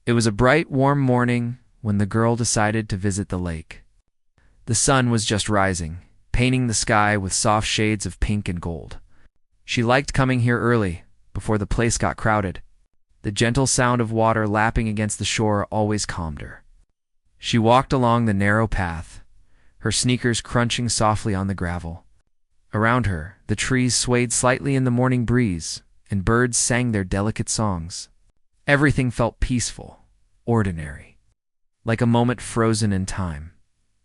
It was a bright, warm morning when the girl decided to visit the lake. The sun was just rising, painting the sky with soft shades of pink and gold. She liked coming here early, before the place got crowded. The gentle sound of water lapping against the shore always calmed her. She walked along the narrow path, her sneakers crunching softly on the gravel. Around her, the trees swayed slightly in the morning breeze, and birds sang their delicate songs. Everything felt peaceful, ordinary, like a moment frozen in time.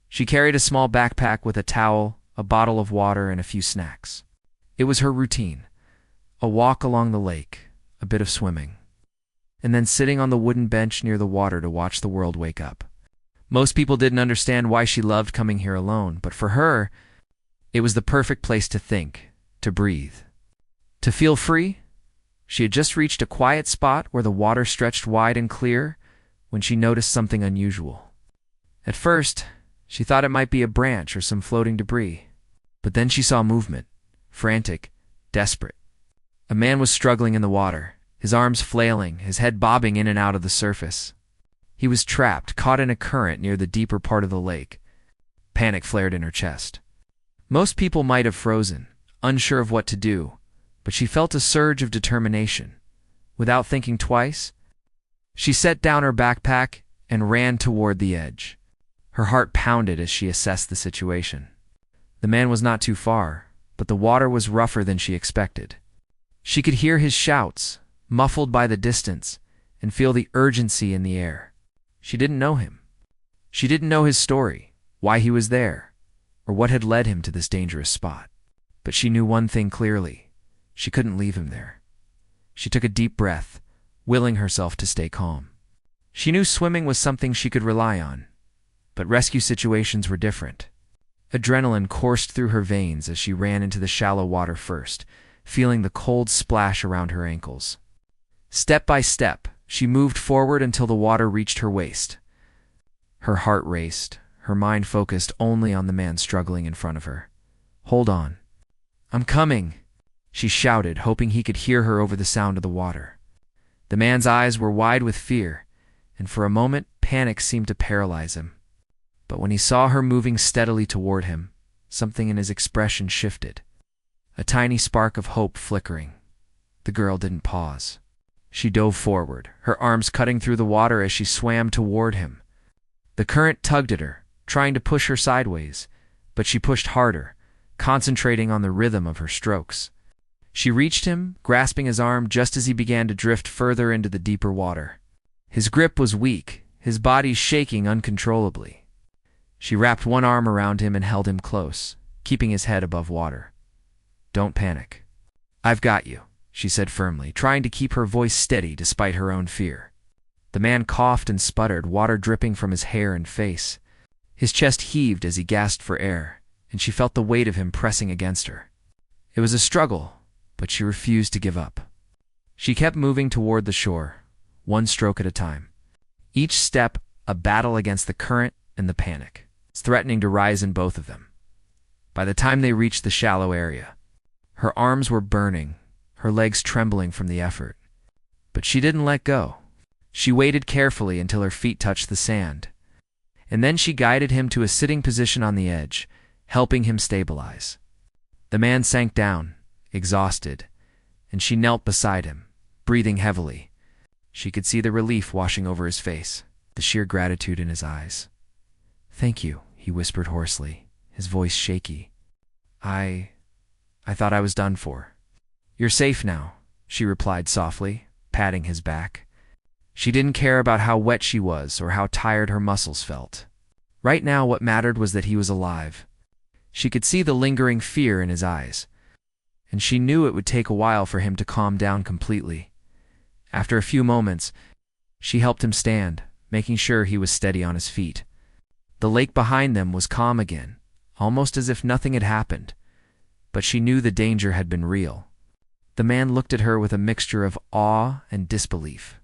She carried a small backpack with a towel, a bottle of water, and a few snacks. It was her routine: a walk along the lake, a bit of swimming, and then sitting on the wooden bench near the water to watch the world wake up. Most people didn't understand why she loved coming here alone, but for her, it was the perfect place to think, to breathe, to feel free. She had just reached a quiet spot where the water stretched wide and clear when she noticed something unusual. At first, she thought it might be a branch or some floating debris, but then she saw movement, frantic, desperate. A man was struggling in the water, his arms flailing, his head bobbing in and out of the surface. He was trapped, caught in a current near the deeper part of the lake. Panic flared in her chest. Most people might have frozen, unsure of what to do, but she felt a surge of determination. Without thinking twice, she set down her backpack and ran toward the edge. Her heart pounded as she assessed the situation. The man was not too far, but the water was rougher than she expected. She could hear his shouts, muffled by the distance, and feel the urgency in the air. She didn't know him. She didn't know his story, why he was there, or what had led him to this dangerous spot. But she knew one thing clearly: she couldn't leave him there. She took a deep breath, willing herself to stay calm. She knew swimming was something she could rely on, but rescue situations were different. Adrenaline coursed through her veins as she ran into the shallow water first, feeling the cold splash around her ankles. Step by step, she moved forward until the water reached her waist. Her heart raced, her mind focused only on the man struggling in front of her. "Hold on. I'm coming," she shouted, hoping he could hear her over the sound of the water. The man's eyes were wide with fear, and for a moment panic seemed to paralyze him. But when he saw her moving steadily toward him, something in his expression shifted. A tiny spark of hope flickering. The girl didn't pause. She dove forward, her arms cutting through the water as she swam toward him. The current tugged at her, trying to push her sideways, but she pushed harder, concentrating on the rhythm of her strokes. She reached him, grasping his arm just as he began to drift further into the deeper water. His grip was weak, his body shaking uncontrollably. She wrapped one arm around him and held him close, keeping his head above water. "Don't panic. I've got you," she said firmly, trying to keep her voice steady despite her own fear. The man coughed and sputtered, water dripping from his hair and face. His chest heaved as he gasped for air, and she felt the weight of him pressing against her. It was a struggle, but she refused to give up. She kept moving toward the shore, one stroke at a time. Each step a battle against the current and the panic, threatening to rise in both of them. By the time they reached the shallow area, her arms were burning, her legs trembling from the effort. But she didn't let go. She waited carefully until her feet touched the sand, and then she guided him to a sitting position on the edge, helping him stabilize. The man sank down, exhausted, and she knelt beside him, breathing heavily. She could see the relief washing over his face, the sheer gratitude in his eyes. "Thank you," he whispered hoarsely, his voice shaky. I thought I was done for." "You're safe now," she replied softly, patting his back. She didn't care about how wet she was or how tired her muscles felt. Right now what mattered was that he was alive. She could see the lingering fear in his eyes, and she knew it would take a while for him to calm down completely. After a few moments, she helped him stand, making sure he was steady on his feet. The lake behind them was calm again, almost as if nothing had happened, but she knew the danger had been real. The man looked at her with a mixture of awe and disbelief.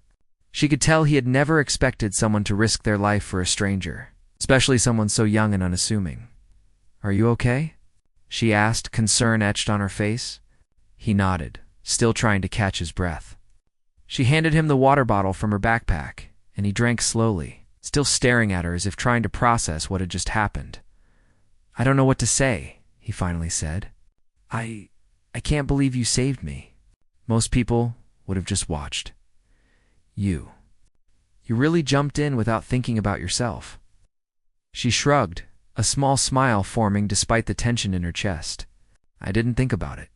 She could tell he had never expected someone to risk their life for a stranger, especially someone so young and unassuming. "Are you okay?" she asked, concern etched on her face. He nodded, still trying to catch his breath. She handed him the water bottle from her backpack, and he drank slowly, still staring at her as if trying to process what had just happened. "I don't know what to say," he finally said. I can't believe you saved me. Most people would have just watched. You really jumped in without thinking about yourself." She shrugged, a small smile forming despite the tension in her chest. "I didn't think about it.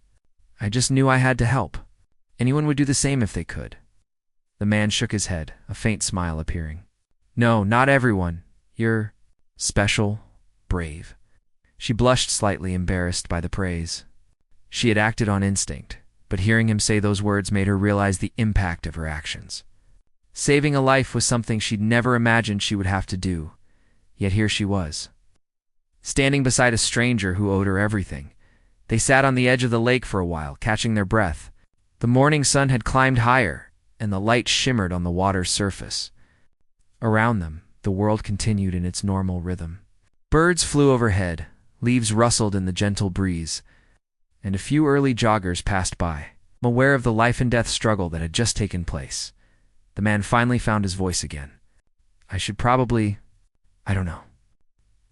I just knew I had to help. Anyone would do the same if they could." The man shook his head, a faint smile appearing. "No, not everyone. You're special, brave." She blushed slightly, embarrassed by the praise. She had acted on instinct, but hearing him say those words made her realize the impact of her actions. Saving a life was something she'd never imagined she would have to do, yet here she was. Standing beside a stranger who owed her everything, they sat on the edge of the lake for a while, catching their breath. The morning sun had climbed higher, and the light shimmered on the water's surface. Around them, the world continued in its normal rhythm. Birds flew overhead, leaves rustled in the gentle breeze, and a few early joggers passed by, aware of the life-and-death struggle that had just taken place. The man finally found his voice again. "I should probably, I don't know,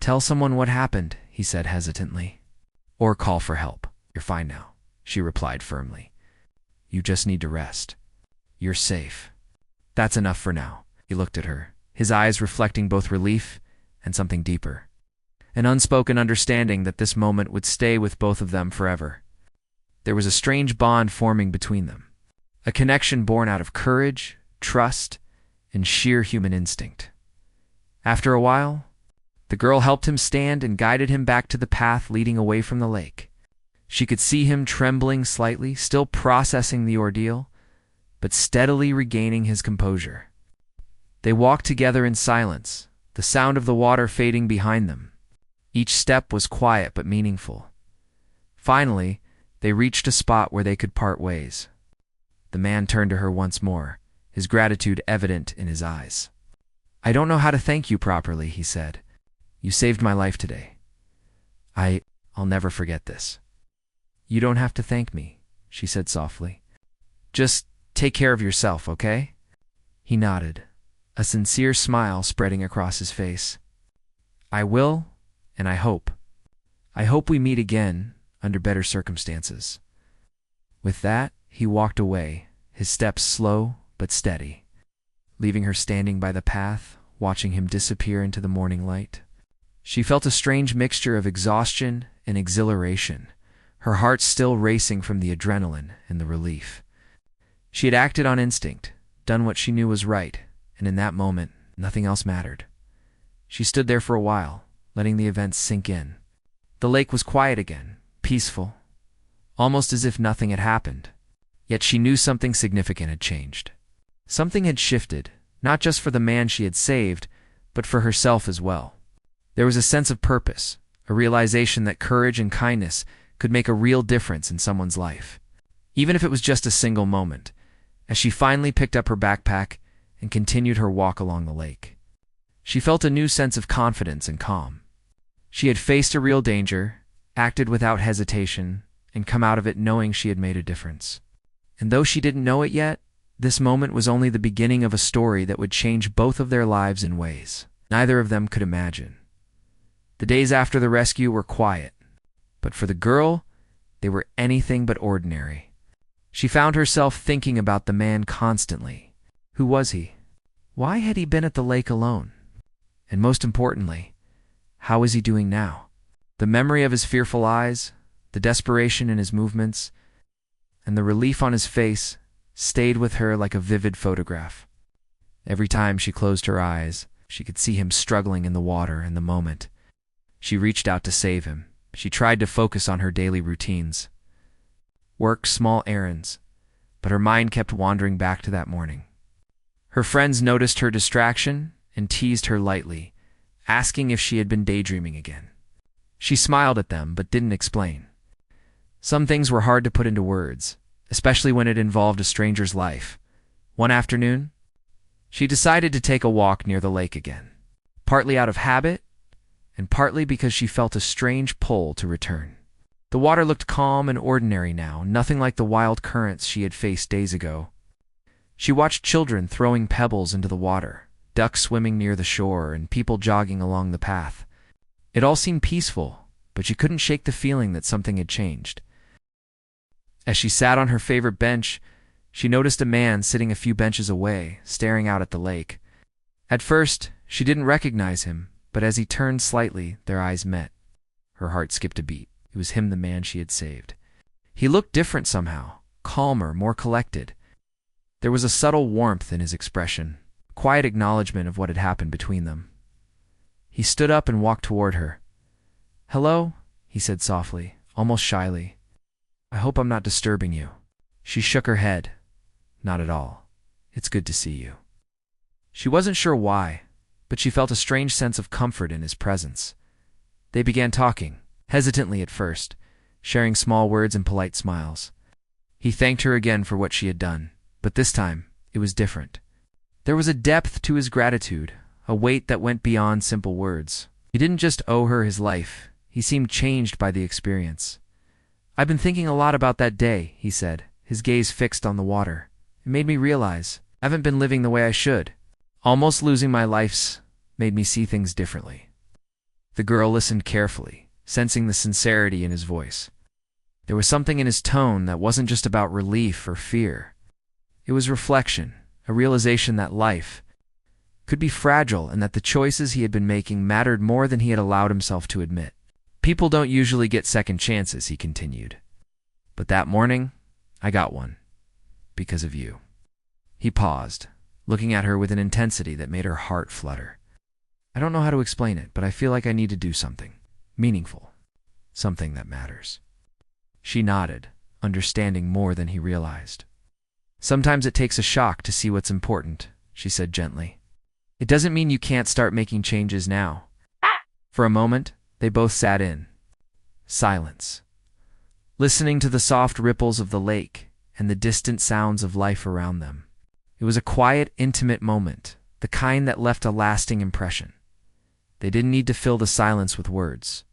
tell someone what happened," he said hesitantly. "Or call for help. You're fine now," she replied firmly. "You just need to rest. You're safe." "That's enough for now." He looked at her, his eyes reflecting both relief and something deeper. An unspoken understanding that this moment would stay with both of them forever. There was a strange bond forming between them, a connection born out of courage, trust, and sheer human instinct. After a while, the girl helped him stand and guided him back to the path leading away from the lake. She could see him trembling slightly, still processing the ordeal, but steadily regaining his composure. They walked together in silence, the sound of the water fading behind them. Each step was quiet but meaningful. Finally, they reached a spot where they could part ways. The man turned to her once more, his gratitude evident in his eyes. "I don't know how to thank you properly," he said. "You saved my life today. I'll never forget this." "You don't have to thank me," she said softly. "Just take care of yourself, okay?" He nodded, a sincere smile spreading across his face. "I will, and I hope. I hope we meet again under better circumstances." With that, he walked away, his steps slow but steady, leaving her standing by the path, watching him disappear into the morning light. She felt a strange mixture of exhaustion and exhilaration, her heart still racing from the adrenaline and the relief. She had acted on instinct, done what she knew was right, and in that moment, nothing else mattered. She stood there for a while, letting the events sink in. The lake was quiet again, peaceful, almost as if nothing had happened. Yet she knew something significant had changed. Something had shifted, not just for the man she had saved, but for herself as well. There was a sense of purpose, a realization that courage and kindness could make a real difference in someone's life, even if it was just a single moment, as she finally picked up her backpack and continued her walk along the lake. She felt a new sense of confidence and calm. She had faced a real danger, acted without hesitation, and come out of it knowing she had made a difference. And though she didn't know it yet, this moment was only the beginning of a story that would change both of their lives in ways neither of them could imagine. The days after the rescue were quiet, but for the girl, they were anything but ordinary. She found herself thinking about the man constantly. Who was he? Why had he been at the lake alone? And most importantly, how was he doing now? The memory of his fearful eyes, the desperation in his movements, and the relief on his face stayed with her like a vivid photograph. Every time she closed her eyes, she could see him struggling in the water in the moment. She reached out to save him. She tried to focus on her daily routines. Work, small errands, but her mind kept wandering back to that morning. Her friends noticed her distraction and teased her lightly, asking if she had been daydreaming again. She smiled at them but didn't explain. Some things were hard to put into words, especially when it involved a stranger's life. One afternoon, she decided to take a walk near the lake again, partly out of habit and partly because she felt a strange pull to return. The water looked calm and ordinary now, nothing like the wild currents she had faced days ago. She watched children throwing pebbles into the water, ducks swimming near the shore, and people jogging along the path. It all seemed peaceful, but she couldn't shake the feeling that something had changed. As she sat on her favorite bench, she noticed a man sitting a few benches away, staring out at the lake. At first, she didn't recognize him, but as he turned slightly, their eyes met. Her heart skipped a beat. It was him, the man she had saved. He looked different somehow, calmer, more collected. There was a subtle warmth in his expression, a quiet acknowledgement of what had happened between them. He stood up and walked toward her. "Hello," he said softly, almost shyly. "I hope I'm not disturbing you." She shook her head. "Not at all. It's good to see you." She wasn't sure why, but she felt a strange sense of comfort in his presence. They began talking, hesitantly at first, sharing small words and polite smiles. He thanked her again for what she had done, but this time it was different. There was a depth to his gratitude, a weight that went beyond simple words. He didn't just owe her his life, he seemed changed by the experience. "I've been thinking a lot about that day," he said, his gaze fixed on the water. "It made me realize I haven't been living the way I should. Almost losing my life's made me see things differently." The girl listened carefully, sensing the sincerity in his voice. There was something in his tone that wasn't just about relief or fear. It was reflection, a realization that life could be fragile and that the choices he had been making mattered more than he had allowed himself to admit. "People don't usually get second chances," he continued. "But that morning, I got one. Because of you." He paused, looking at her with an intensity that made her heart flutter. "I don't know how to explain it, but I feel like I need to do something meaningful, something that matters." She nodded, understanding more than he realized. "Sometimes it takes a shock to see what's important," she said gently. "It doesn't mean you can't start making changes now." For a moment, they both sat in silence, listening to the soft ripples of the lake and the distant sounds of life around them. It was a quiet, intimate moment, the kind that left a lasting impression. They didn't need to fill the silence with words.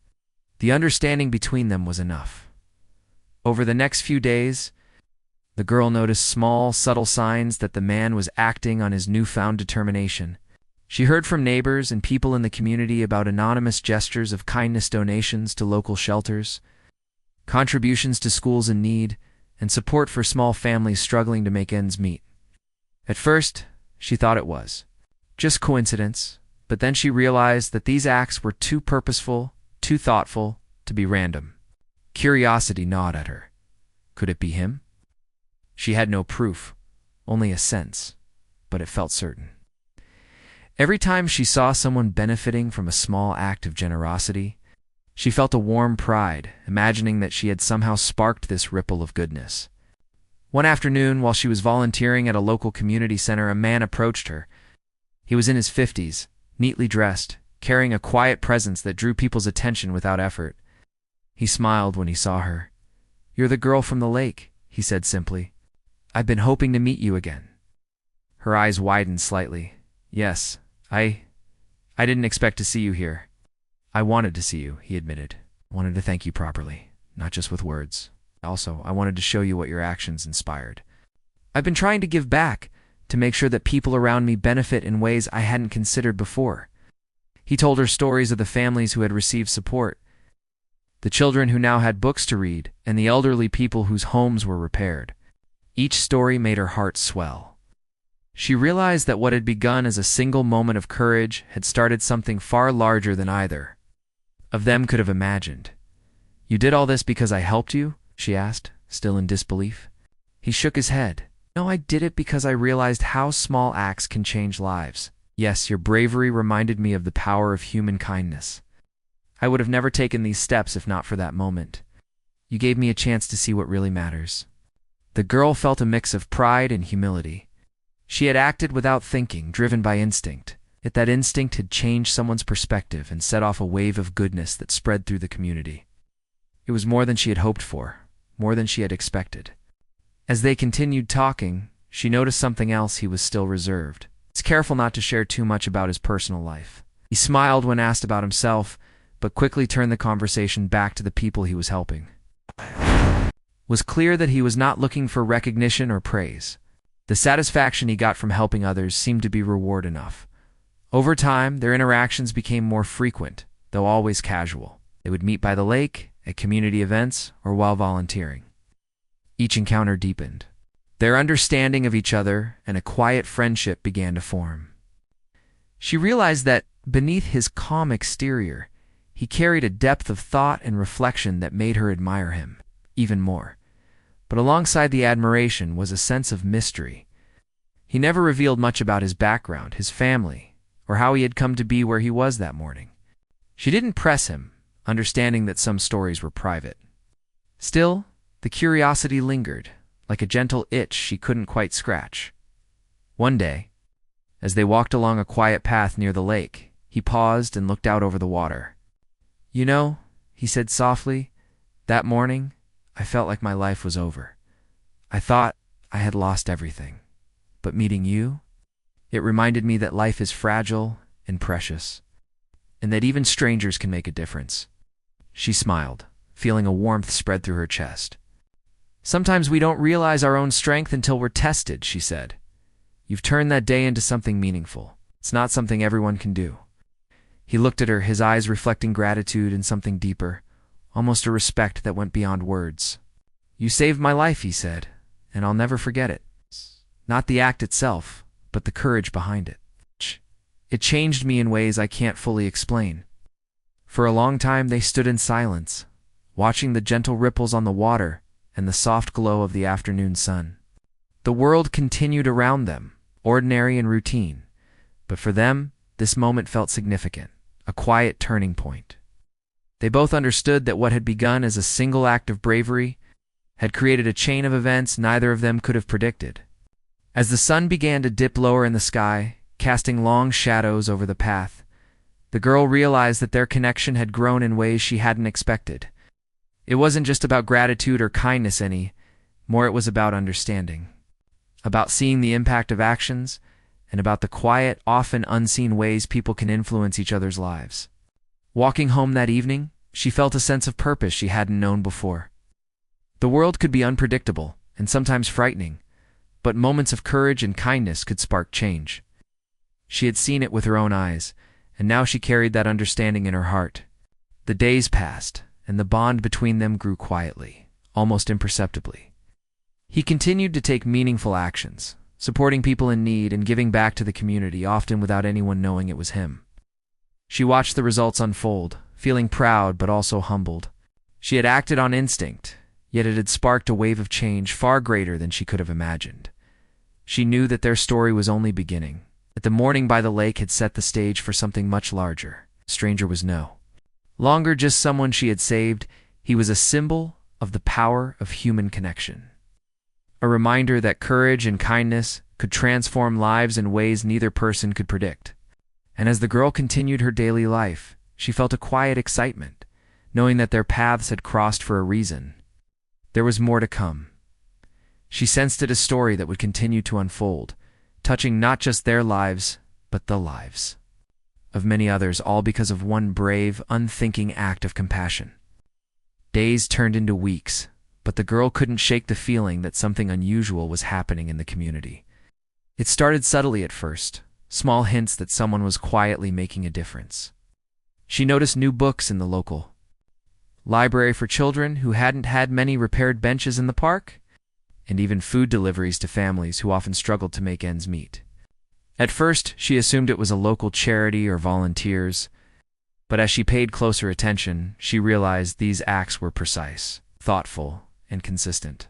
The understanding between them was enough. Over the next few days, the girl noticed small, subtle signs that the man was acting on his newfound determination. She heard from neighbors and people in the community about anonymous gestures of kindness, donations to local shelters, contributions to schools in need, and support for small families struggling to make ends meet. At first, she thought it was just coincidence, but then she realized that these acts were too purposeful, too thoughtful, to be random. Curiosity gnawed at her. Could it be him? She had no proof, only a sense, but it felt certain. Every time she saw someone benefiting from a small act of generosity, she felt a warm pride, imagining that she had somehow sparked this ripple of goodness. One afternoon, while she was volunteering at a local community center, a man approached her. He was in his 50s, neatly dressed, carrying a quiet presence that drew people's attention without effort. He smiled when he saw her. "You're the girl from the lake," he said simply. "I've been hoping to meet you again." Her eyes widened slightly. "Yes, I didn't expect to see you here." "I wanted to see you," he admitted. "I wanted to thank you properly, not just with words. Also, I wanted to show you what your actions inspired. I've been trying to give back, to make sure that people around me benefit in ways I hadn't considered before." He told her stories of the families who had received support, the children who now had books to read, and the elderly people whose homes were repaired. Each story made her heart swell. She realized that what had begun as a single moment of courage had started something far larger than either of them could have imagined. "You did all this because I helped you?" she asked, still in disbelief. He shook his head. "No, I did it because I realized how small acts can change lives. Yes, your bravery reminded me of the power of human kindness. I would have never taken these steps if not for that moment. You gave me a chance to see what really matters." The girl felt a mix of pride and humility. She had acted without thinking, driven by instinct. Yet that instinct had changed someone's perspective and set off a wave of goodness that spread through the community. It was more than she had hoped for, more than she had expected. As they continued talking, she noticed something else: he was still reserved. He was careful not to share too much about his personal life. He smiled when asked about himself, but quickly turned the conversation back to the people he was helping. It was clear that he was not looking for recognition or praise. The satisfaction he got from helping others seemed to be reward enough. Over time, their interactions became more frequent, though always casual. They would meet by the lake, at community events, or while volunteering. Each encounter deepened. Their understanding of each other and a quiet friendship began to form. She realized that, beneath his calm exterior, he carried a depth of thought and reflection that made her admire him even more. But alongside the admiration was a sense of mystery. He never revealed much about his background, his family, or how he had come to be where he was that morning. She didn't press him, understanding that some stories were private. Still, the curiosity lingered, like a gentle itch she couldn't quite scratch. One day, as they walked along a quiet path near the lake, he paused and looked out over the water. "You know," he said softly, "that morning, I felt like my life was over. I thought I had lost everything. But meeting you, it reminded me that life is fragile and precious, and that even strangers can make a difference." She smiled, feeling a warmth spread through her chest. "Sometimes we don't realize our own strength until we're tested," she said. "You've turned that day into something meaningful. It's not something everyone can do." He looked at her, his eyes reflecting gratitude and something deeper, almost a respect that went beyond words. "You saved my life," he said, "and I'll never forget it. Not the act itself, but the courage behind it. It changed me in ways I can't fully explain." For a long time they stood in silence, watching the gentle ripples on the water and the soft glow of the afternoon sun. The world continued around them, ordinary and routine, but for them, this moment felt significant, a quiet turning point. They both understood that what had begun as a single act of bravery had created a chain of events neither of them could have predicted. As the sun began to dip lower in the sky, casting long shadows over the path, the girl realized that their connection had grown in ways she hadn't expected. It wasn't just about gratitude or kindness anymore, it was about understanding, about seeing the impact of actions, and about the quiet, often unseen ways people can influence each other's lives. Walking home that evening, she felt a sense of purpose she hadn't known before. The world could be unpredictable and sometimes frightening, but moments of courage and kindness could spark change. She had seen it with her own eyes, and now she carried that understanding in her heart. The days passed, and the bond between them grew quietly, almost imperceptibly. He continued to take meaningful actions, supporting people in need and giving back to the community, often without anyone knowing it was him. She watched the results unfold, feeling proud but also humbled. She had acted on instinct, yet it had sparked a wave of change far greater than she could have imagined. She knew that their story was only beginning, that the morning by the lake had set the stage for something much larger. Stranger was no longer just someone she had saved, he was a symbol of the power of human connection. A reminder that courage and kindness could transform lives in ways neither person could predict. And as the girl continued her daily life, she felt a quiet excitement, knowing that their paths had crossed for a reason. There was more to come. She sensed it a story that would continue to unfold, touching not just their lives, but the lives of many others, all because of one brave, unthinking act of compassion. Days turned into weeks, but the girl couldn't shake the feeling that something unusual was happening in the community. It started subtly at first, small hints that someone was quietly making a difference. She noticed new books in the local library for children who hadn't had many repaired benches in the park, and even food deliveries to families who often struggled to make ends meet. At first, she assumed it was a local charity or volunteers, but as she paid closer attention, she realized these acts were precise, thoughtful, and consistent.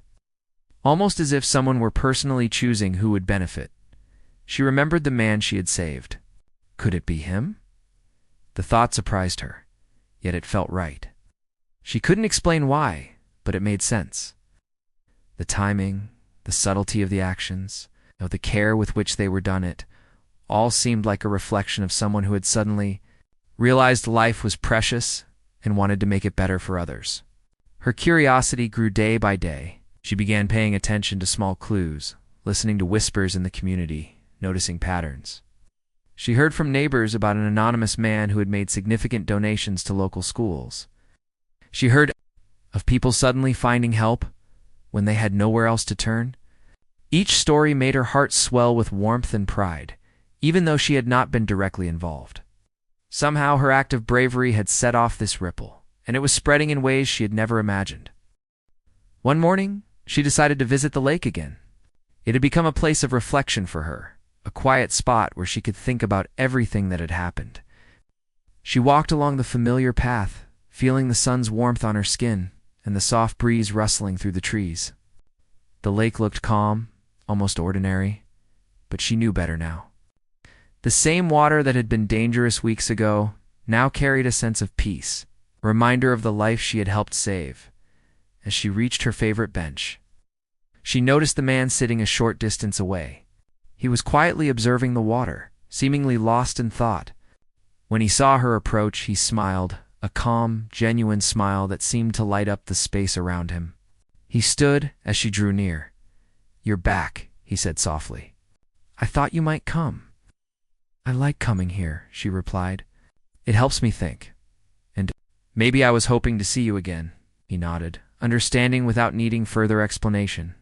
Almost as if someone were personally choosing who would benefit. She remembered the man she had saved. Could it be him? The thought surprised her, yet it felt right. She couldn't explain why, but it made sense. The timing, the subtlety of the actions, the care with which they were done, it all seemed like a reflection of someone who had suddenly realized life was precious and wanted to make it better for others. Her curiosity grew day by day. She began paying attention to small clues, listening to whispers in the community, noticing patterns. She heard from neighbors about an anonymous man who had made significant donations to local schools. She heard of people suddenly finding help when they had nowhere else to turn. Each story made her heart swell with warmth and pride, even though she had not been directly involved. Somehow her act of bravery had set off this ripple, and it was spreading in ways she had never imagined. One morning, she decided to visit the lake again. It had become a place of reflection for her, a quiet spot where she could think about everything that had happened. She walked along the familiar path, feeling the sun's warmth on her skin and the soft breeze rustling through the trees. The lake looked calm, almost ordinary, but she knew better now. The same water that had been dangerous weeks ago now carried a sense of peace, a reminder of the life she had helped save. As she reached her favorite bench, she noticed the man sitting a short distance away. He was quietly observing the water, seemingly lost in thought. When he saw her approach, he smiled, a calm, genuine smile that seemed to light up the space around him. He stood as she drew near. "You're back," he said softly. "I thought you might come." "I like coming here," she replied. "It helps me think. And maybe I was hoping to see you again," he nodded, understanding without needing further explanation.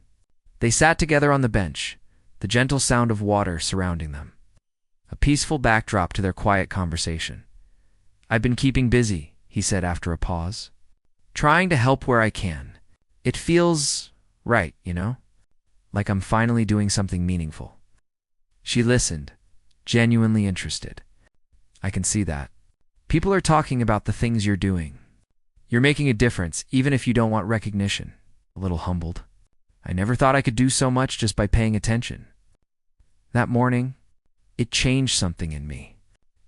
They sat together on the bench, the gentle sound of water surrounding them, a peaceful backdrop to their quiet conversation. "I've been keeping busy," he said after a pause. "Trying to help where I can. It feels right, like I'm finally doing something meaningful." She listened, genuinely interested. "I can see that. People are talking about the things you're doing. You're making a difference, even if you don't want recognition." A little humbled. "I never thought I could do so much just by paying attention." That morning, it changed something in me.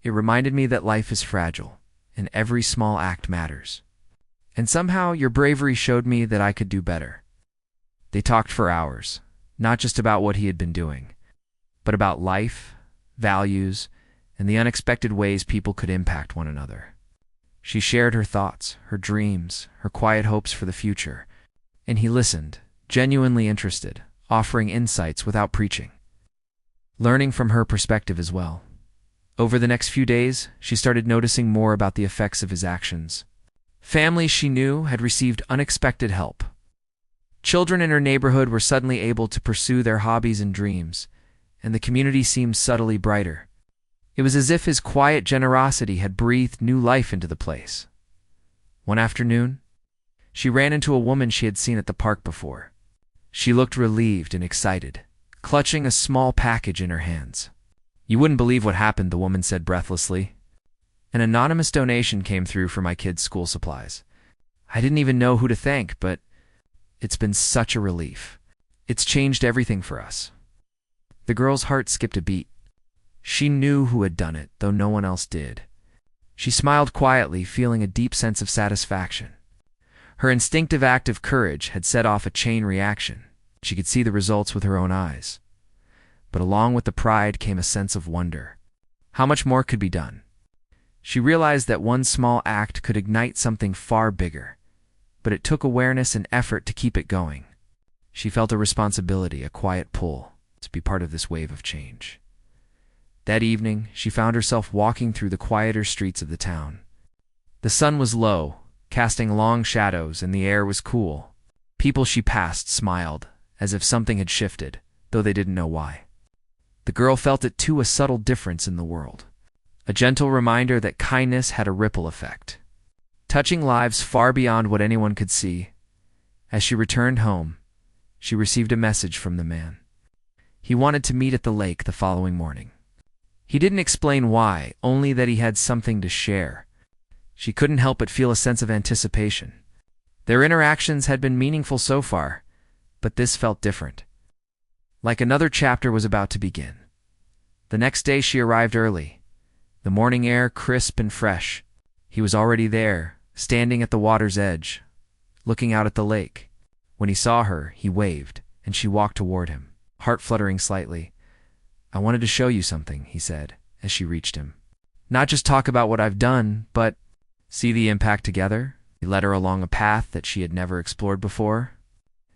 It reminded me that life is fragile, and every small act matters. And somehow your bravery showed me that I could do better. They talked for hours, not just about what he had been doing, but about life, values, and the unexpected ways people could impact one another. She shared her thoughts, her dreams, her quiet hopes for the future, and he listened, genuinely interested, offering insights without preaching, learning from her perspective as well. Over the next few days, she started noticing more about the effects of his actions. Families she knew had received unexpected help. Children in her neighborhood were suddenly able to pursue their hobbies and dreams, and the community seemed subtly brighter. It was as if his quiet generosity had breathed new life into the place. One afternoon, she ran into a woman she had seen at the park before. She looked relieved and excited, clutching a small package in her hands. "You wouldn't believe what happened," the woman said breathlessly. "An anonymous donation came through for my kids' school supplies. I didn't even know who to thank, but it's been such a relief. It's changed everything for us." The girl's heart skipped a beat. She knew who had done it, though no one else did. She smiled quietly, feeling a deep sense of satisfaction. Her instinctive act of courage had set off a chain reaction. She could see the results with her own eyes. But along with the pride came a sense of wonder. How much more could be done? She realized that one small act could ignite something far bigger, but it took awareness and effort to keep it going. She felt a responsibility, a quiet pull, to be part of this wave of change. That evening, she found herself walking through the quieter streets of the town. The sun was low, casting long shadows, and the air was cool. People she passed smiled, as if something had shifted, though they didn't know why. The girl felt it too, a subtle difference in the world. A gentle reminder that kindness had a ripple effect, touching lives far beyond what anyone could see. As she returned home, she received a message from the man. He wanted to meet at the lake the following morning. He didn't explain why, only that he had something to share. She couldn't help but feel a sense of anticipation. Their interactions had been meaningful so far, but this felt different. Like another chapter was about to begin. The next day she arrived early, the morning air crisp and fresh. He was already there, standing at the water's edge, looking out at the lake. When he saw her, he waved, and she walked toward him, heart fluttering slightly. "I wanted to show you something," he said, as she reached him. "Not just talk about what I've done, but see the impact together." He led her along a path that she had never explored before.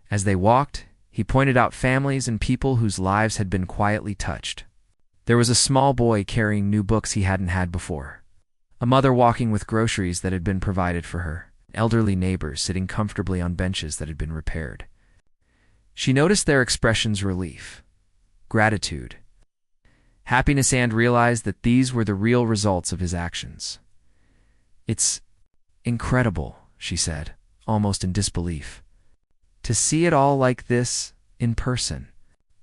As they walked, he pointed out families and people whose lives had been quietly touched. There was a small boy carrying new books he hadn't had before, a mother walking with groceries that had been provided for her, elderly neighbors sitting comfortably on benches that had been repaired. She noticed their expressions: relief, gratitude, Happiness and realized that these were the real results of his actions. "It's incredible," she said, almost in disbelief. "To see it all like this, in person.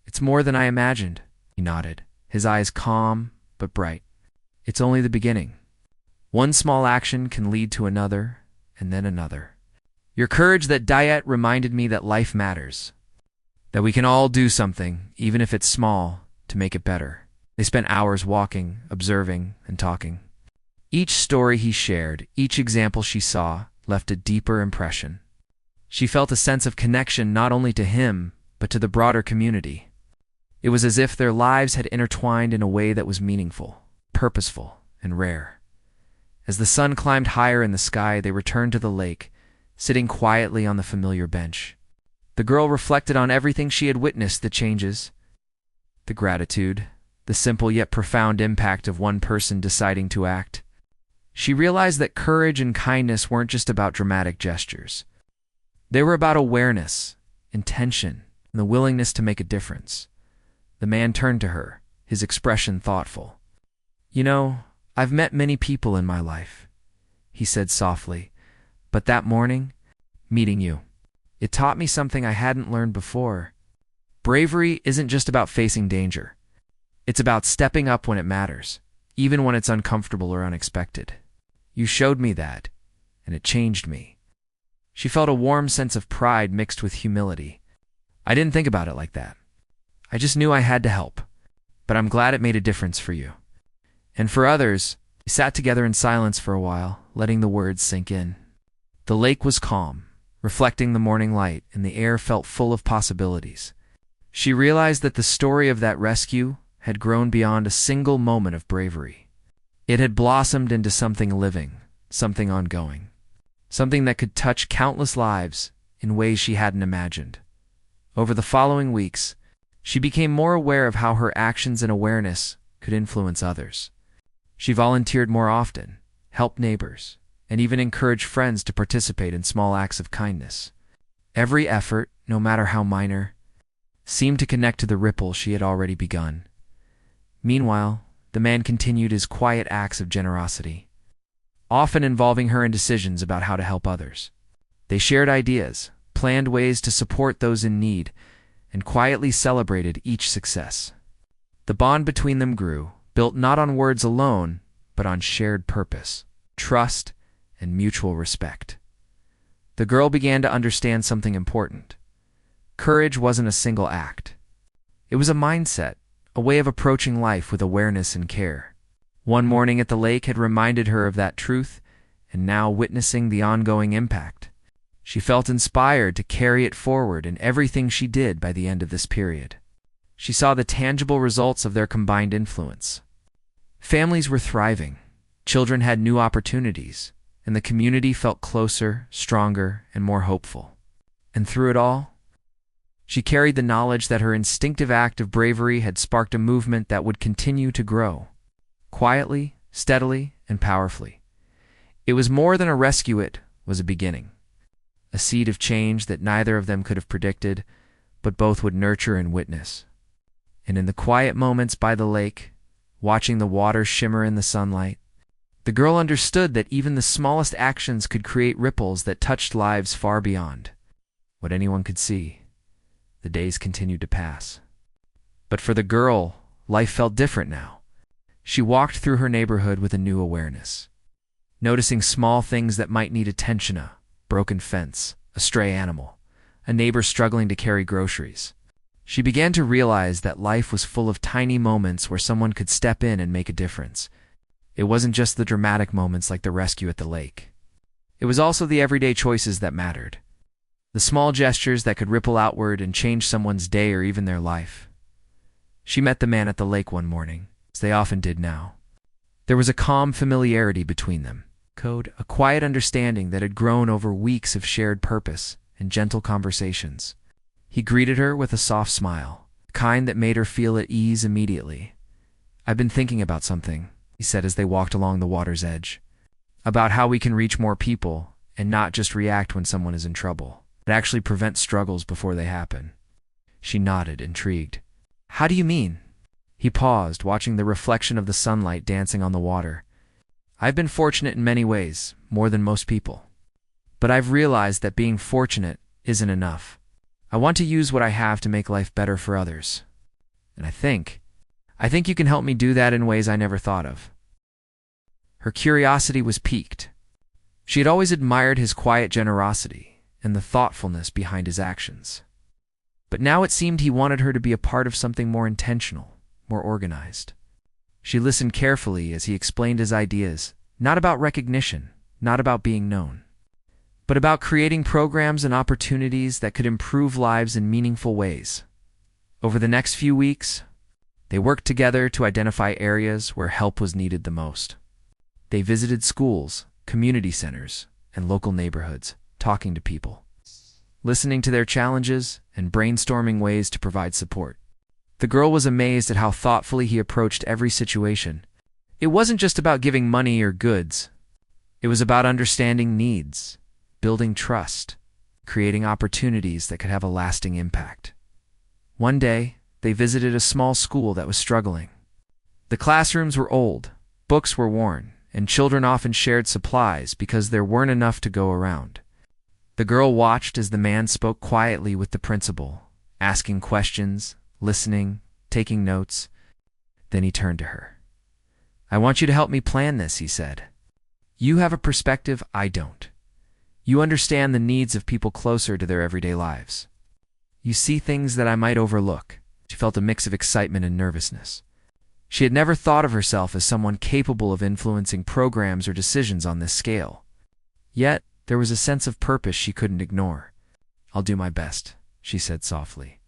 It's more than I imagined," he nodded, his eyes calm but bright. "It's only the beginning. One small action can lead to another, and then another. Your courage that diet reminded me that life matters, that we can all do something, even if it's small, to make it better." They spent hours walking, observing, and talking. Each story he shared, each example she saw, left a deeper impression. She felt a sense of connection not only to him, but to the broader community. It was as if their lives had intertwined in a way that was meaningful, purposeful, and rare. As the sun climbed higher in the sky, they returned to the lake, sitting quietly on the familiar bench. The girl reflected on everything she had witnessed, the changes, the gratitude, the simple yet profound impact of one person deciding to act. She realized that courage and kindness weren't just about dramatic gestures. They were about awareness, intention, and the willingness to make a difference. The man turned to her, his expression thoughtful. "You know, I've met many people in my life," he said softly, "but that morning, meeting you, it taught me something I hadn't learned before. Bravery isn't just about facing danger. It's about stepping up when it matters, even when it's uncomfortable or unexpected. You showed me that, and it changed me." She felt a warm sense of pride mixed with humility. "I didn't think about it like that. I just knew I had to help, but I'm glad it made a difference for you." And for others, they sat together in silence for a while, letting the words sink in. The lake was calm, reflecting the morning light, and the air felt full of possibilities. She realized that the story of that rescue had grown beyond a single moment of bravery. It had blossomed into something living, something ongoing, something that could touch countless lives in ways she hadn't imagined. Over the following weeks, she became more aware of how her actions and awareness could influence others. She volunteered more often, helped neighbors, and even encouraged friends to participate in small acts of kindness. Every effort, no matter how minor, seemed to connect to the ripple she had already begun. Meanwhile, the man continued his quiet acts of generosity, often involving her in decisions about how to help others. They shared ideas, planned ways to support those in need, and quietly celebrated each success. The bond between them grew, built not on words alone, but on shared purpose, trust, and mutual respect. The girl began to understand something important. Courage wasn't a single act. It was a mindset, a way of approaching life with awareness and care. One morning at the lake had reminded her of that truth, and now witnessing the ongoing impact, she felt inspired to carry it forward in everything she did by the end of this period. She saw the tangible results of their combined influence. Families were thriving, children had new opportunities, and the community felt closer, stronger, and more hopeful. And through it all, she carried the knowledge that her instinctive act of bravery had sparked a movement that would continue to grow, quietly, steadily, and powerfully. It was more than a rescue, it was a beginning, a seed of change that neither of them could have predicted, but both would nurture and witness. And in the quiet moments by the lake, watching the water shimmer in the sunlight, the girl understood that even the smallest actions could create ripples that touched lives far beyond what anyone could see. The days continued to pass. But for the girl, life felt different now. She walked through her neighborhood with a new awareness, noticing small things that might need attention: a broken fence, a stray animal, a neighbor struggling to carry groceries. She began to realize that life was full of tiny moments where someone could step in and make a difference. It wasn't just the dramatic moments like the rescue at the lake. It was also the everyday choices that mattered. The small gestures that could ripple outward and change someone's day or even their life. She met the man at the lake one morning, as they often did now. There was a calm familiarity between them, a quiet understanding that had grown over weeks of shared purpose and gentle conversations. He greeted her with a soft smile, the kind that made her feel at ease immediately. "I've been thinking about something," he said as they walked along the water's edge, "about how we can reach more people and not just react when someone is in trouble, but actually prevent struggles before they happen." She nodded, intrigued. "How do you mean?" He paused, watching the reflection of the sunlight dancing on the water. I've been fortunate in many ways, more than most people. But I've realized that being fortunate isn't enough. I want to use what I have to make life better for others. And I think you can help me do that in ways I never thought of. Her curiosity was piqued. She had always admired his quiet generosity and the thoughtfulness behind his actions. But now it seemed he wanted her to be a part of something more intentional, more organized. She listened carefully as he explained his ideas, not about recognition, not about being known, but about creating programs and opportunities that could improve lives in meaningful ways. Over the next few weeks, they worked together to identify areas where help was needed the most. They visited schools, community centers, and local neighborhoods, talking to people, listening to their challenges, and brainstorming ways to provide support. The girl was amazed at how thoughtfully he approached every situation. It wasn't just about giving money or goods. It was about understanding needs, building trust, creating opportunities that could have a lasting impact. One day, they visited a small school that was struggling. The classrooms were old, books were worn, and children often shared supplies because there weren't enough to go around. The girl watched as the man spoke quietly with the principal, asking questions, listening, taking notes. Then he turned to her. I want you to help me plan this, he said. You have a perspective I don't. You understand the needs of people closer to their everyday lives. You see things that I might overlook. She felt a mix of excitement and nervousness. She had never thought of herself as someone capable of influencing programs or decisions on this scale. Yet, there was a sense of purpose she couldn't ignore. I'll do my best, she said softly.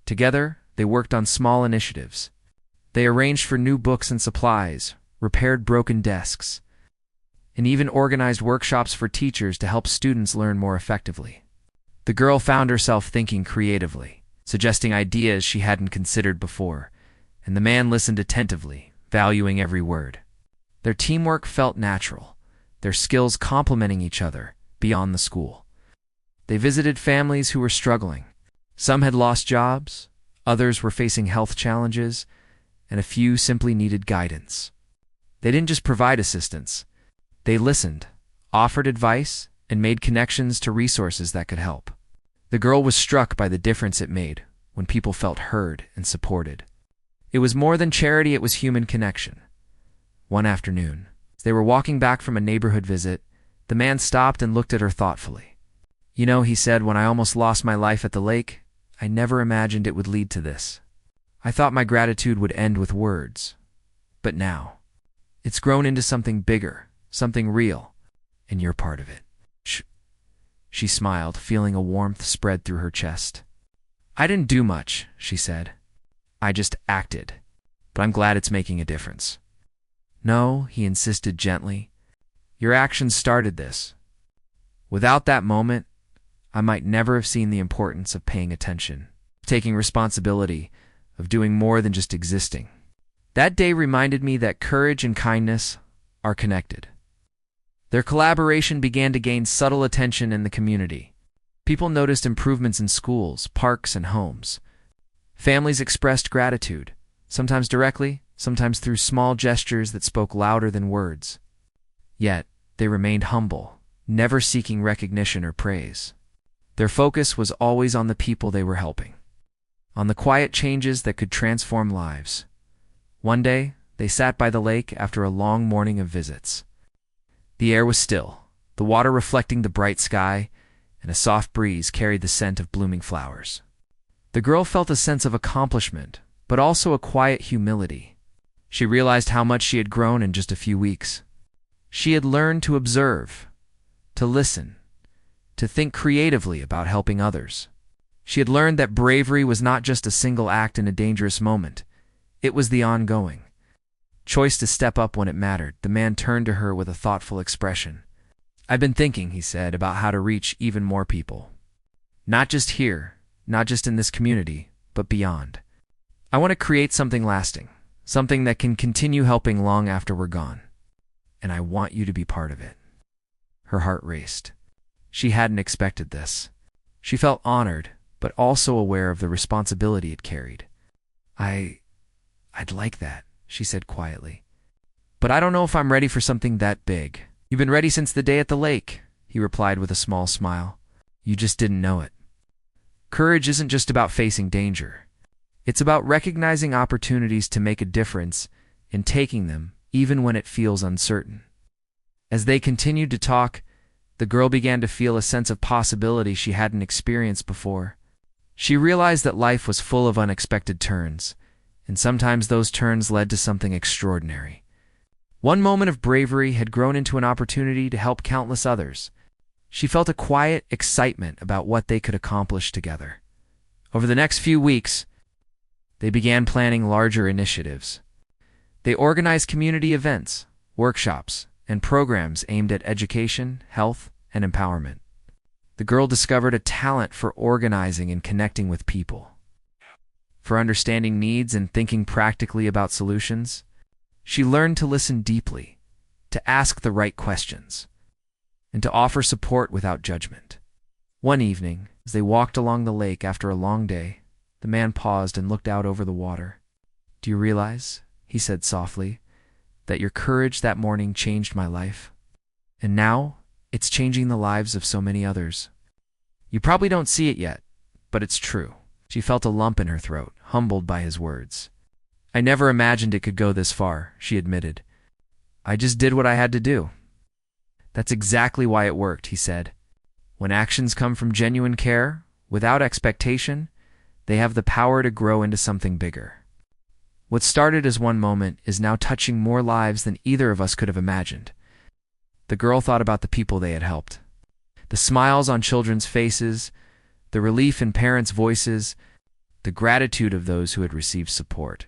Together, they worked on small initiatives. They arranged for new books and supplies, repaired broken desks, and even organized workshops for teachers to help students learn more effectively. The girl found herself thinking creatively, suggesting ideas she hadn't considered before, and the man listened attentively, valuing every word. Their teamwork felt natural, their skills complementing each other beyond the school. They visited families who were struggling. Some had lost jobs, others were facing health challenges, and a few simply needed guidance. They didn't just provide assistance. They listened, offered advice, and made connections to resources that could help. The girl was struck by the difference it made when people felt heard and supported. It was more than charity, it was human connection. One afternoon, as they were walking back from a neighborhood visit, the man stopped and looked at her thoughtfully. You know, he said, when I almost lost my life at the lake, I never imagined it would lead to this. I thought my gratitude would end with words. But now, it's grown into something bigger, something real, and you're part of it. She smiled, feeling a warmth spread through her chest. I didn't do much, she said. I just acted, but I'm glad it's making a difference. No, he insisted gently. Your actions started this. Without that moment, I might never have seen the importance of paying attention, taking responsibility, of doing more than just existing. That day reminded me that courage and kindness are connected. Their collaboration began to gain subtle attention in the community. People noticed improvements in schools, parks, and homes. Families expressed gratitude, sometimes directly, sometimes through small gestures that spoke louder than words. Yet, they remained humble, never seeking recognition or praise. Their focus was always on the people they were helping, on the quiet changes that could transform lives. One day, they sat by the lake after a long morning of visits. The air was still, the water reflecting the bright sky, and a soft breeze carried the scent of blooming flowers. The girl felt a sense of accomplishment, but also a quiet humility. She realized how much she had grown in just a few weeks. She had learned to observe, to listen, to think creatively about helping others. She had learned that bravery was not just a single act in a dangerous moment. It was the ongoing choice to step up when it mattered. The man turned to her with a thoughtful expression. I've been thinking, he said, about how to reach even more people. Not just here, not just in this community, but beyond. I want to create something lasting, something that can continue helping long after we're gone. And I want you to be part of it. Her heart raced. She hadn't expected this. She felt honored, but also aware of the responsibility it carried. I "I'd like that," she said quietly. "But I don't know if I'm ready for something that big." "You've been ready since the day at the lake," he replied with a small smile. "You just didn't know it." Courage isn't just about facing danger. It's about recognizing opportunities to make a difference and taking them, even when it feels uncertain. As they continued to talk, the girl began to feel a sense of possibility she hadn't experienced before. She realized that life was full of unexpected turns, and sometimes those turns led to something extraordinary. One moment of bravery had grown into an opportunity to help countless others. She felt a quiet excitement about what they could accomplish together. Over the next few weeks, they began planning larger initiatives. They organized community events, workshops, and programs aimed at education, health, and empowerment. The girl discovered a talent for organizing and connecting with people, for understanding needs and thinking practically about solutions. She learned to listen deeply, to ask the right questions, and to offer support without judgment. One evening, as they walked along the lake after a long day, the man paused and looked out over the water. "Do you realize," he said softly, "that your courage that morning changed my life? And now, it's changing the lives of so many others. You probably don't see it yet, but it's true." She felt a lump in her throat, humbled by his words. "I never imagined it could go this far," she admitted. "I just did what I had to do." "That's exactly why it worked," he said. "When actions come from genuine care, without expectation, they have the power to grow into something bigger." What started as one moment is now touching more lives than either of us could have imagined. The girl thought about the people they had helped. The smiles on children's faces, the relief in parents' voices, the gratitude of those who had received support.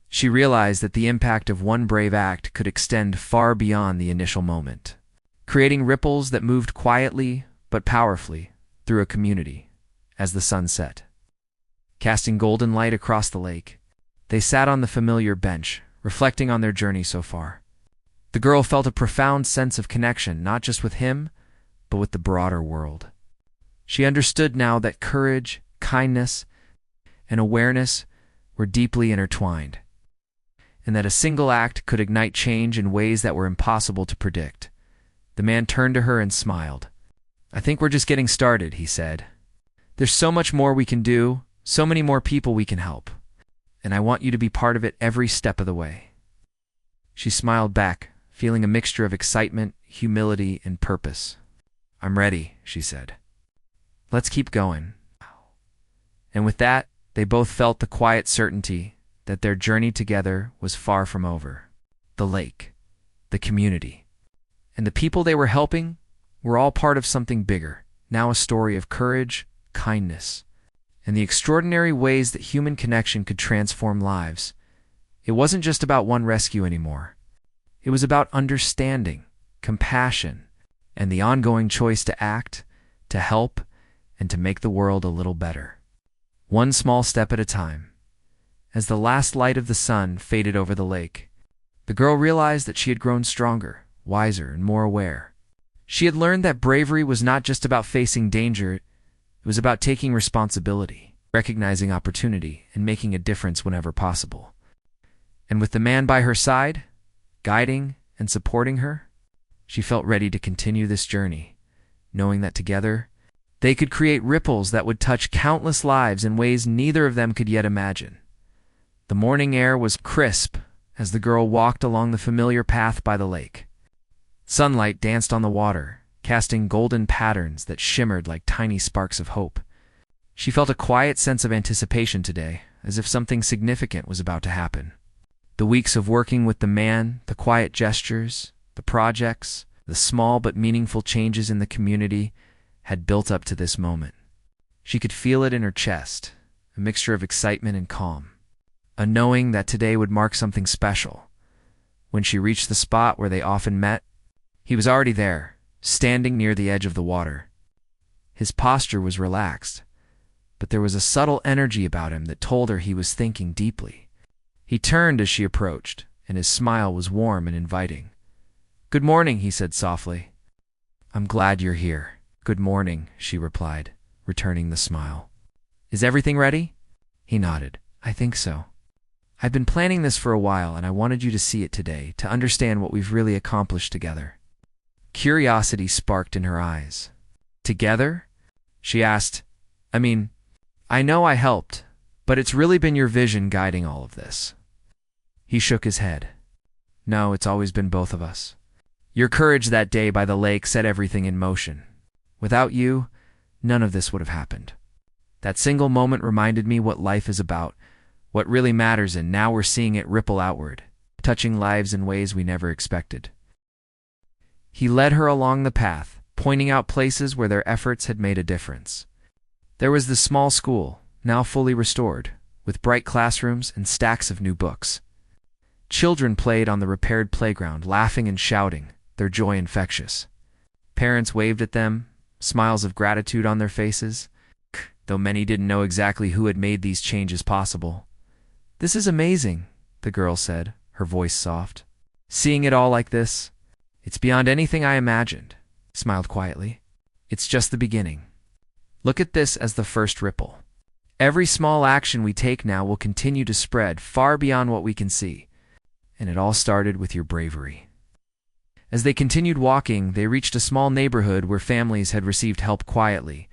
She realized that the impact of one brave act could extend far beyond the initial moment, creating ripples that moved quietly but powerfully through a community. As the sun set, casting golden light across the lake, they sat on the familiar bench, reflecting on their journey so far. The girl felt a profound sense of connection, not just with him, but with the broader world. She understood now that courage, kindness, and awareness were deeply intertwined, and that a single act could ignite change in ways that were impossible to predict. The man turned to her and smiled. "I think we're just getting started," he said. "There's so much more we can do, so many more people we can help, and I want you to be part of it every step of the way." She smiled back, feeling a mixture of excitement, humility, and purpose. "I'm ready," she said. "Let's keep going." And with that, they both felt the quiet certainty that their journey together was far from over. The lake, the community, and the people they were helping were all part of something bigger, now a story of courage, kindness, and the extraordinary ways that human connection could transform lives. It wasn't just about one rescue anymore. It was about understanding, compassion, and the ongoing choice to act, to help, and to make the world a little better. One small step at a time. As the last light of the sun faded over the lake, the girl realized that she had grown stronger, wiser, and more aware. She had learned that bravery was not just about facing danger, it was about taking responsibility, recognizing opportunity, and making a difference whenever possible. And with the man by her side, guiding and supporting her, she felt ready to continue this journey, knowing that together, they could create ripples that would touch countless lives in ways neither of them could yet imagine. The morning air was crisp as the girl walked along the familiar path by the lake. Sunlight danced on the water, casting golden patterns that shimmered like tiny sparks of hope. She felt a quiet sense of anticipation today, as if something significant was about to happen. The weeks of working with the man, the quiet gestures, the projects, the small but meaningful changes in the community had built up to this moment. She could feel it in her chest, a mixture of excitement and calm, a knowing that today would mark something special. When she reached the spot where they often met, he was already there, standing near the edge of the water. His posture was relaxed, but there was a subtle energy about him that told her he was thinking deeply. He turned as she approached, and his smile was warm and inviting. "Good morning," he said softly. "I'm glad you're here." "Good morning," she replied, returning the smile. "Is everything ready?" He nodded. "I think so. I've been planning this for a while, and I wanted you to see it today, to understand what we've really accomplished together." Curiosity sparked in her eyes. "Together?" she asked. I know I helped, but it's really been your vision guiding all of this." He shook his head. "No, it's always been both of us. Your courage that day by the lake set everything in motion. Without you, none of this would have happened. That single moment reminded me what life is about, what really matters, and now we're seeing it ripple outward, touching lives in ways we never expected." He led her along the path, pointing out places where their efforts had made a difference. There was the small school, now fully restored, with bright classrooms and stacks of new books. Children played on the repaired playground, laughing and shouting, their joy infectious. Parents waved at them, smiles of gratitude on their faces, though many didn't know exactly who had made these changes possible. "This is amazing," the girl said, her voice soft. "Seeing it all like this, it's beyond anything I imagined," he smiled quietly. "It's just the beginning. Look at this as the first ripple. Every small action we take now will continue to spread far beyond what we can see. And it all started with your bravery." As they continued walking, they reached a small neighborhood where families had received help quietly.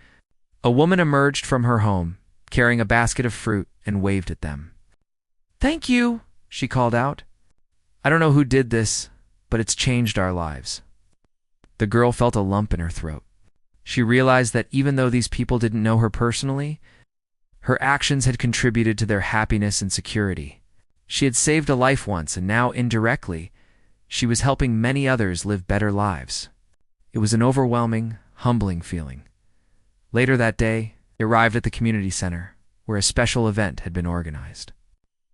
A woman emerged from her home, carrying a basket of fruit, and waved at them. "Thank you," she called out. "I don't know who did this, but it's changed our lives." The girl felt a lump in her throat. She realized that even though these people didn't know her personally, her actions had contributed to their happiness and security. She had saved a life once, and now, indirectly, she was helping many others live better lives. It was an overwhelming, humbling feeling. Later that day, they arrived at the community center, where a special event had been organized.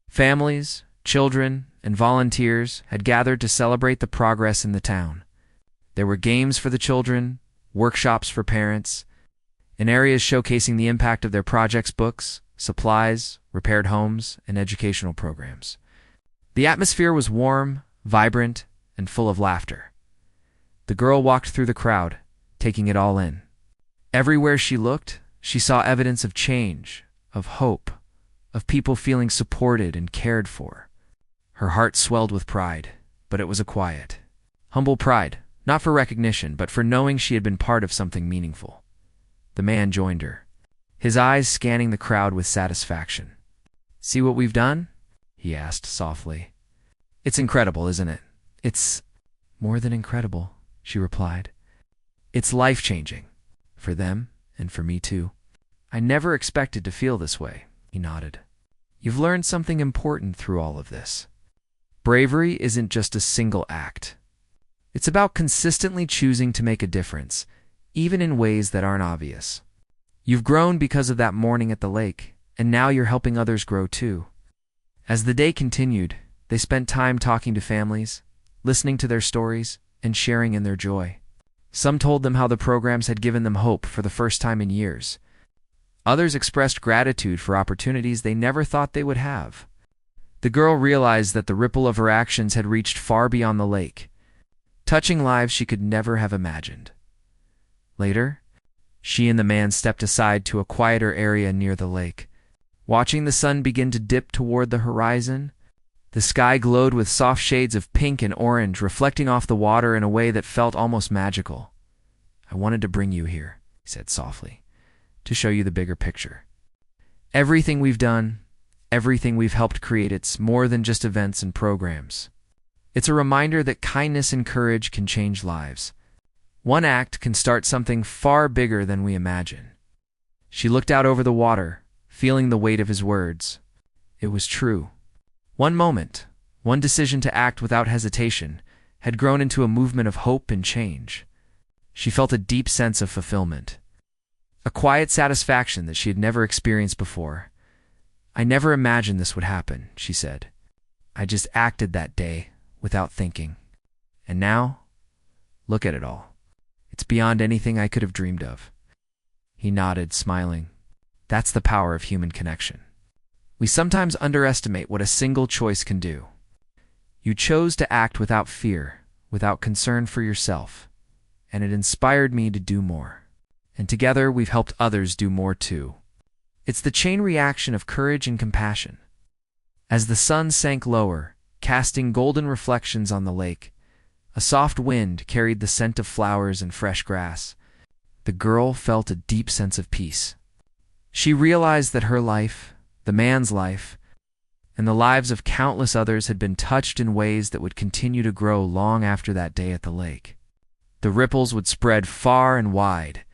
Families, children, and volunteers had gathered to celebrate the progress in the town. There were games for the children, workshops for parents, and areas showcasing the impact of their projects, books, supplies, repaired homes, and educational programs. The atmosphere was warm, vibrant, and full of laughter. The girl walked through the crowd, taking it all in. Everywhere she looked, she saw evidence of change, of hope, of people feeling supported and cared for. Her heart swelled with pride, but it was a quiet, humble pride, not for recognition, but for knowing she had been part of something meaningful. The man joined her, his eyes scanning the crowd with satisfaction. "See what we've done?" he asked softly. "It's incredible, isn't it?" "It's more than incredible," she replied. "It's life-changing, for them and for me too." "I never expected to feel this way," he nodded. "You've learned something important through all of this. Bravery isn't just a single act. It's about consistently choosing to make a difference, even in ways that aren't obvious. You've grown because of that morning at the lake, and now you're helping others grow too." As the day continued, they spent time talking to families, listening to their stories, and sharing in their joy. Some told them how the programs had given them hope for the first time in years. Others expressed gratitude for opportunities they never thought they would have. The girl realized that the ripple of her actions had reached far beyond the lake, touching lives she could never have imagined. Later, she and the man stepped aside to a quieter area near the lake. Watching the sun begin to dip toward the horizon, the sky glowed with soft shades of pink and orange, reflecting off the water in a way that felt almost magical. "I wanted to bring you here," he said softly, "to show you the bigger picture. Everything we've done, everything we've helped create, it's more than just events and programs. It's a reminder that kindness and courage can change lives. One act can start something far bigger than we imagine." She looked out over the water, feeling the weight of his words. It was true. One moment, one decision to act without hesitation, had grown into a movement of hope and change. She felt a deep sense of fulfillment, a quiet satisfaction that she had never experienced before. "I never imagined this would happen," she said. "I just acted that day, without thinking. And now, look at it all. It's beyond anything I could have dreamed of." He nodded, smiling. That's the power of human connection. We sometimes underestimate what a single choice can do. You chose to act without fear, without concern for yourself, and it inspired me to do more. And together we've helped others do more too. It's the chain reaction of courage and compassion. As the sun sank lower, casting golden reflections on the lake, a soft wind carried the scent of flowers and fresh grass. The girl felt a deep sense of peace. She realized that her life, the man's life, and the lives of countless others had been touched in ways that would continue to grow long after that day at the lake. The ripples would spread far and wide,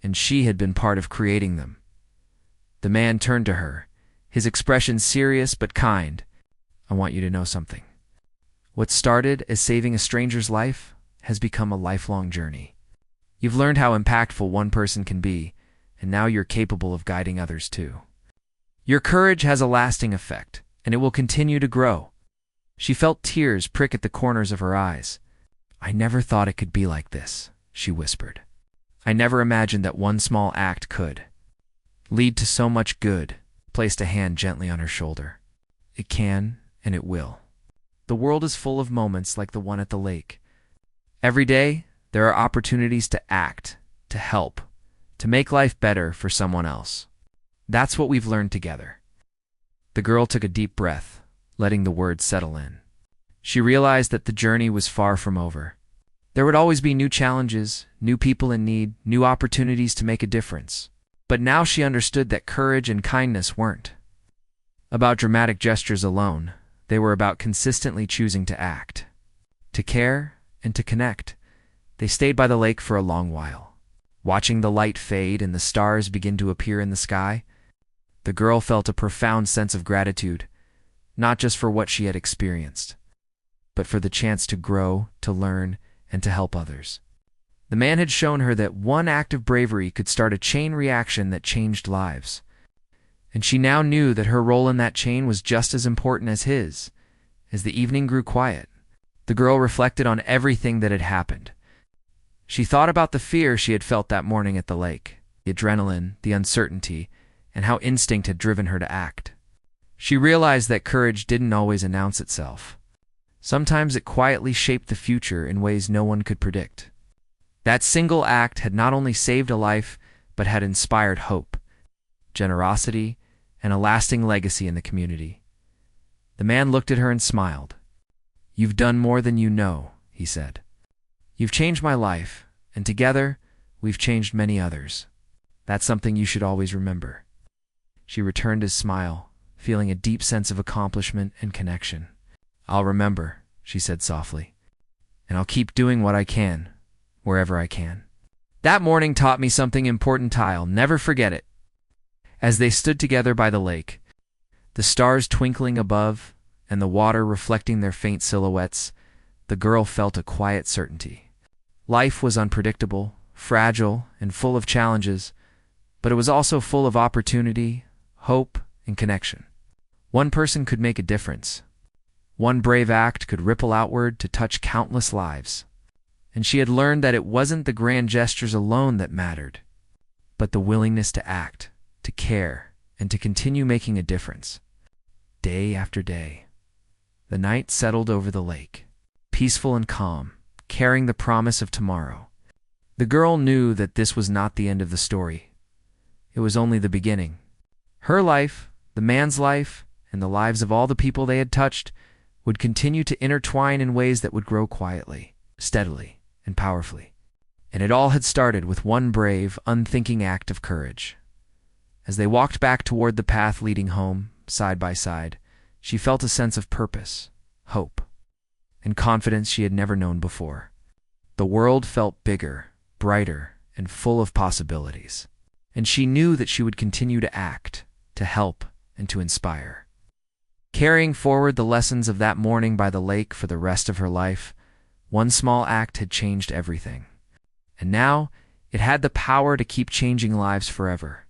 and she had been part of creating them. The man turned to her, his expression serious but kind. "I want you to know something. What started as saving a stranger's life has become a lifelong journey. You've learned how impactful one person can be, and now you're capable of guiding others too. Your courage has a lasting effect, and it will continue to grow." She felt tears prick at the corners of her eyes. "I never thought it could be like this," she whispered. "I never imagined that one small act could lead to so much good." Placed a hand gently on her shoulder. "It can, and it will. The world is full of moments like the one at the lake. Every day, there are opportunities to act, to help, to make life better for someone else. That's what we've learned together." The girl took a deep breath, letting the words settle in. She realized that the journey was far from over. There would always be new challenges, new people in need, new opportunities to make a difference. But now she understood that courage and kindness weren't about dramatic gestures alone. They were about consistently choosing to act, to care, and to connect. They stayed by the lake for a long while, watching the light fade and the stars begin to appear in the sky. The girl felt a profound sense of gratitude, not just for what she had experienced, but for the chance to grow, to learn, and to help others. The man had shown her that one act of bravery could start a chain reaction that changed lives. And she now knew that her role in that chain was just as important as his. As the evening grew quiet, the girl reflected on everything that had happened. She thought about the fear she had felt that morning at the lake, the adrenaline, the uncertainty, and how instinct had driven her to act. She realized that courage didn't always announce itself. Sometimes it quietly shaped the future in ways no one could predict. That single act had not only saved a life, but had inspired hope, generosity, and a lasting legacy in the community. The man looked at her and smiled. "You've done more than you know," he said. "You've changed my life, and together, we've changed many others. That's something you should always remember." She returned his smile, feeling a deep sense of accomplishment and connection. "I'll remember," she said softly, "and I'll keep doing what I can, wherever I can." That morning taught me something important. I'll never forget it. As they stood together by the lake, the stars twinkling above and the water reflecting their faint silhouettes, the girl felt a quiet certainty. Life was unpredictable, fragile, and full of challenges, but it was also full of opportunity, hope, and connection. One person could make a difference. One brave act could ripple outward to touch countless lives. And she had learned that it wasn't the grand gestures alone that mattered, but the willingness to act, to care, and to continue making a difference. Day after day, the night settled over the lake, peaceful and calm, carrying the promise of tomorrow. The girl knew that this was not the end of the story. It was only the beginning. Her life, the man's life, and the lives of all the people they had touched would continue to intertwine in ways that would grow quietly, steadily, and powerfully. And it all had started with one brave, unthinking act of courage. As they walked back toward the path leading home, side by side, she felt a sense of purpose, hope, and confidence she had never known before. The world felt bigger, brighter, and full of possibilities. And she knew that she would continue to act, to help, and to inspire. Carrying forward the lessons of that morning by the lake for the rest of her life, one small act had changed everything. And now, it had the power to keep changing lives forever.